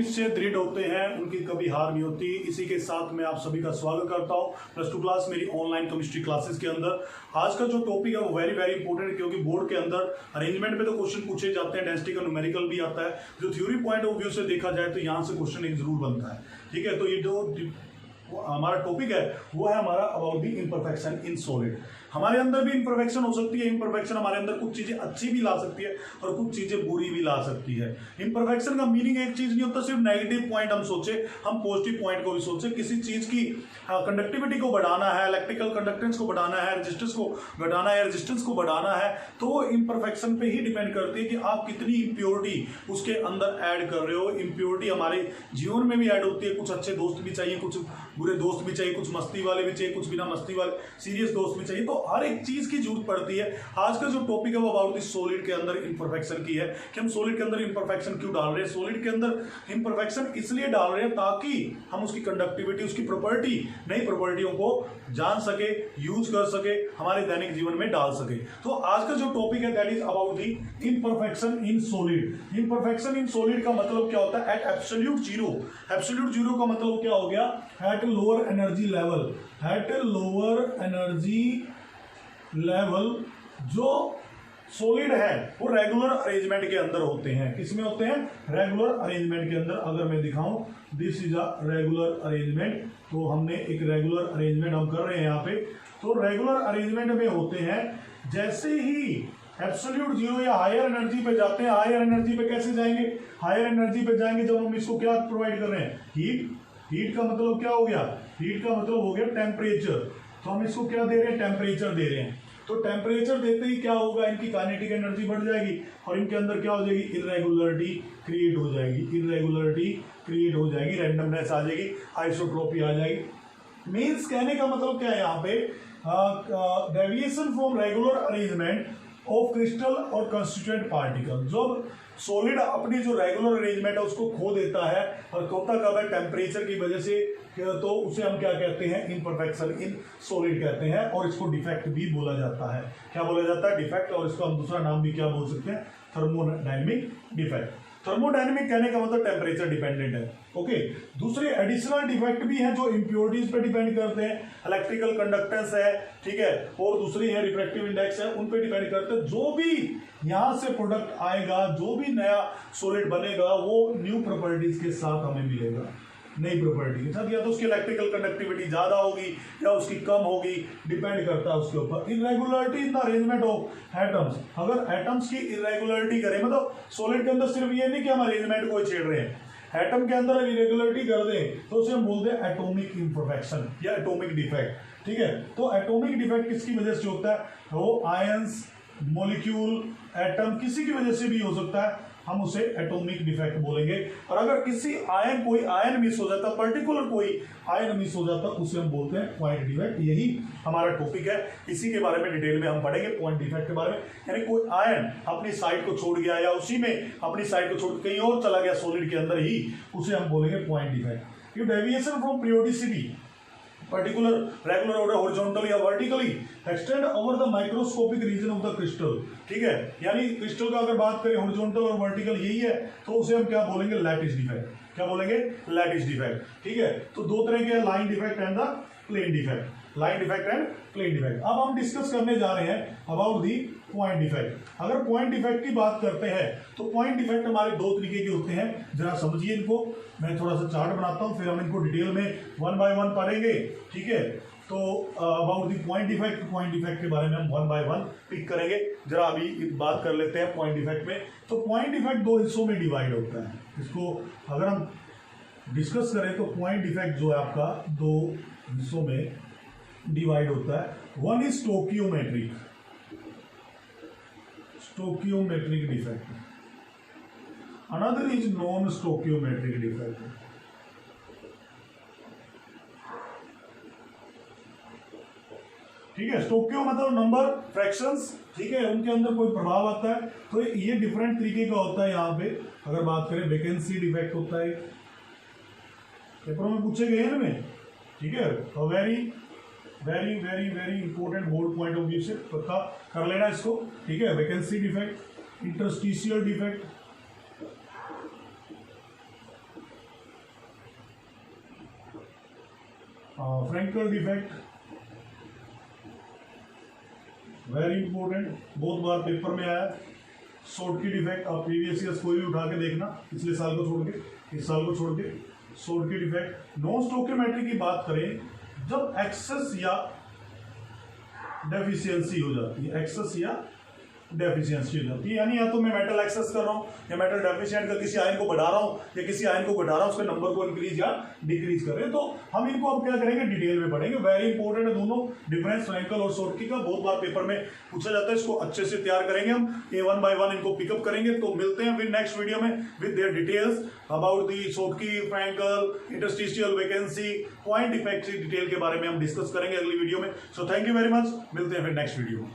निश्चय दृढ़ होते हैं, उनकी कभी हार नहीं होती। इसी के साथ मैं आप सभी का स्वागत करता हूं +2 क्लास मेरी ऑनलाइन केमिस्ट्री क्लासेस के अंदर। आज का जो टॉपिक है वो वेरी वेरी इंपॉर्टेंट है, क्योंकि बोर्ड के अंदर अरेंजमेंट में तो क्वेश्चन पूछे जाते हैं, डेंसिटी का न्यूमेरिकल भी आता है। जो थ्योरी पॉइंट ऑफ व्यू से देखा जाए तो यहाँ से क्वेश्चन एक जरूर बनता है। ठीक है, तो ये जो हमारा टॉपिक है वो है हमारा about the imperfection in solid. हमारे अंदर भी इम्परफेक्शन हो सकती है। इम्परफेक्शन हमारे अंदर कुछ चीजें अच्छी भी ला सकती है और कुछ चीजें बुरी भी ला सकती है। इम्परफेक्शन का मीनिंग एक चीज नहीं होता सिर्फ नेगेटिव पॉइंट हम सोचे, हम पॉजिटिव पॉइंट को भी सोचे। किसी चीज की कंडक्टिविटी को बढ़ाना है, इलेक्ट्रिकल कंडक्टेंस को बढ़ाना है, रेजिस्टेंस को घटाना है, रेजिस्टेंस को बढ़ाना है, तो वो इम्परफेक्शन पे ही डिपेंड करती है कि आप कितनी इम्प्योरिटी उसके अंदर ऐड कर रहे हो। इम्प्योरिटी हमारे जीवन में भी ऐड होती है। कुछ अच्छे दोस्त भी चाहिए, कुछ बुरे दोस्त भी चाहिए, कुछ मस्ती वाले भी चाहिए, कुछ बिना मस्ती वाले सीरियस दोस्त भी चाहिए। तो हर एक चीज की जरूरत पड़ती है। आज का जो टॉपिक है वो अबाउट दिस सॉलिड के अंदर इम्परफेक्शन की है कि हम सॉलिड के अंदर इम्परफेक्शन क्यों डाल रहे हैं। सॉलिड के अंदर इम्परफेक्शन इसलिए डाल रहे हैं ताकि हम उसकी कंडक्टिविटी, उसकी प्रॉपर्टी, नई प्रॉपर्टियों को जान सके, यूज कर सके, हमारे दैनिक जीवन में डाल सके। तो आज का जो टॉपिक है that is about the imperfection in solid. Imperfection in solid का मतलब क्या होता है? At absolute zero. Absolute zero का मतलब क्या हो गया? At lower energy level. At lower energy level जो सॉलिड है वो रेगुलर अरेंजमेंट के अंदर होते हैं। किसमें होते हैं? रेगुलर अरेंजमेंट के अंदर। अगर मैं दिखाऊं this is a regular arrangement, तो हमने एक रेगुलर अरेंजमेंट हम कर रहे हैं यहाँ पे। तो रेगुलर अरेंजमेंट में होते हैं। जैसे ही एब्सोल्यूट जीरो या हायर एनर्जी पे जाते हैं, हायर एनर्जी पे कैसे जाएंगे? हायर एनर्जी पे जाएंगे जब हम इसको क्या प्रोवाइड कर रहे हैं? हीट। हीट का मतलब क्या हो गया? हीट का मतलब हो गया टेम्परेचर। तो हम इसको क्या दे रहे हैं? टेम्परेचर दे रहे हैं। तो टेम्परेचर देते ही क्या होगा? इनकी काइनेटिक एनर्जी बढ़ जाएगी और इनके अंदर क्या हो जाएगी? इरेगुलरिटी क्रिएट हो जाएगी। इरेगुलरिटी क्रिएट हो जाएगी, रैंडमनेस आ जाएगी, आइसोट्रोपी आ जाएगी। मीन्स कहने का मतलब क्या है यहाँ पे? Deviation from regular arrangement of crystal और कंस्टिट्यूएंट पार्टिकल। जब सॉलिड अपनी जो रेगुलर अरेंजमेंट है उसको खो देता है और होता कब है? टेम्परेचर की वजह से, तो उसे हम क्या कहते हैं? इम्परफेक्शन इन सॉलिड कहते हैं। और इसको डिफेक्ट भी बोला जाता है। क्या बोला जाता है? डिफेक्ट। और इसको हम दूसरा नाम भी क्या बोल सकते हैं? Thermodynamic defect. थर्मोडायनेमिक कहने का मतलब टेम्परेचर डिपेंडेंट है। ओके। दूसरे एडिशनल डिफेक्ट भी हैं जो इंप्योरिटीज पे डिपेंड करते हैं। इलेक्ट्रिकल कंडक्टेंस है, ठीक है, और दूसरी है रिफ्रैक्टिव इंडेक्स है, उन पे डिपेंड करते हैं। जो भी यहां से प्रोडक्ट आएगा, जो भी नया सॉलिड बनेगा, वो न्यू प्रॉपर्टीज के साथ हमें मिलेगा। नई प्रॉपर्टी के साथ, या तो उसकी इलेक्ट्रिकल कंडक्टिविटी ज्यादा होगी या उसकी कम होगी, डिपेंड करता है उसके ऊपर। Irregularity in the arrangement of atoms. अगर एटम्स की इरेगुलरिटी करें, मतलब सॉलिड के अंदर सिर्फ ये नहीं कि हम अरेंजमेंट को छेड़ रहे हैं, एटम के अंदर इरेगुलरिटी कर दें तो उसे हम बोलते हैं एटॉमिक इम्परफेक्शन या एटॉमिक डिफेक्ट। ठीक है, तो एटॉमिक डिफेक्ट किसकी वजह से होता है? वो आयंस, मॉलिक्यूल, एटम, किसी की वजह से भी हो सकता है, हम उसे एटॉमिक डिफेक्ट बोलेंगे। और अगर किसी आयन, कोई आयन मिस हो जाता, पर्टिकुलर कोई आयन मिस हो जाता, उसे हम बोलते हैं पॉइंट डिफेक्ट। यही हमारा टॉपिक है, इसी के बारे में डिटेल में हम पढ़ेंगे, पॉइंट डिफेक्ट के बारे में। यानी कोई आयन अपनी साइड को छोड़ गया या उसी में अपनी साइड को छोड़ कहीं और चला गया सॉलिड के अंदर ही, उसे हम बोलेंगे point defect. If deviation from periodicity particular regular order horizontally or vertically extend over the microscopic region of the crystal। ठीक है, यानी क्रिस्टल का अगर बात करें horizontal और vertical यही है, तो उसे हम क्या बोलेंगे? Lattice defect. क्या बोलेंगे? Lattice defect. ठीक है, तो दो तरह के line defect and the plane defect. Line defect and plane defect. अब हम डिस्कस करने जा रहे हैं अबाउट दी पॉइंट डिफेक्ट। अगर पॉइंट डिफेक्ट की बात करते हैं तो पॉइंट डिफेक्ट हमारे दो तरीके के होते हैं। जरा समझिए इनको। मैं थोड़ा सा चार्ट बनाता हूं, फिर हम इनको डिटेल में वन बाय वन पढ़ेंगे। ठीक है, तो अबाउट दी पॉइंट डिफेक्ट के बारे में हम वन बाय वन पिक करेंगे। जरा अभी बात कर लेते हैं पॉइंट डिफेक्ट में। तो पॉइंट डिफेक्ट दो हिस्सों में डिवाइड होता है। इसको अगर हम डिस्कस करें तो पॉइंट डिफेक्ट जो है आपका दो हिस्सों में डिवाइड होता है। One is stoichiometric defect, another is non stoichiometric defect. ठीक है, स्टोकियो मतलब नंबर, फ्रैक्शंस, ठीक है, उनके अंदर कोई प्रभाव आता है। तो ये डिफरेंट तरीके का होता है। यहाँ पे अगर बात करें वैकेंसी डिफेक्ट होता है, पेपरों में पूछे गए हैं में। ठीक है, तो very very very very important board point of view से पक्का कर लेना इसको। ठीक है, vacancy defect, interstitial defect, Frenkel defect, very important, बहुत बार पेपर में आया। सोटकी डिफेक्ट, आप प्रीवियस ईयर्स कोई भी उठा के देखना, पिछले साल को छोड़ के, इस साल को छोड़ के। सोटकी डिफेक्ट। नॉन स्टोकियोमेट्री की बात करें, जब एक्सेस या डेफिशिएंसी हो जाती है, एक्सेस या डेफिशिएंसी हो जाती है, यानी या तो मैं मेटल एक्सेस कर रहा हूँ या मेटल डेफिशिएंट का किसी आयन को बढ़ा रहा हूँ या किसी आयन को घटा रहा हूँ, उसके नंबर को इंक्रीज या डिक्रीज कर रहे हैं। तो हम इनको अब क्या करेंगे, डिटेल में पढ़ेंगे। वेरी इंपॉर्टेंट है दोनों, डिफरेंस फ्रैंकल और सोटकी का, बहुत बार पेपर में पूछा जाता है। इसको अच्छे से तैयार करेंगे हम, ये 1 by 1 इनको पिकअप करेंगे। तो मिलते हैं फिर नेक्स्ट वीडियो में with their details about the Schottky, Frenkel, interstitial vacancy, point defect की डिटेल के बारे में हम डिस्कस करेंगे अगली वीडियो में। So thank you very much, मिलते हैं फिर नेक्स्ट वीडियो में।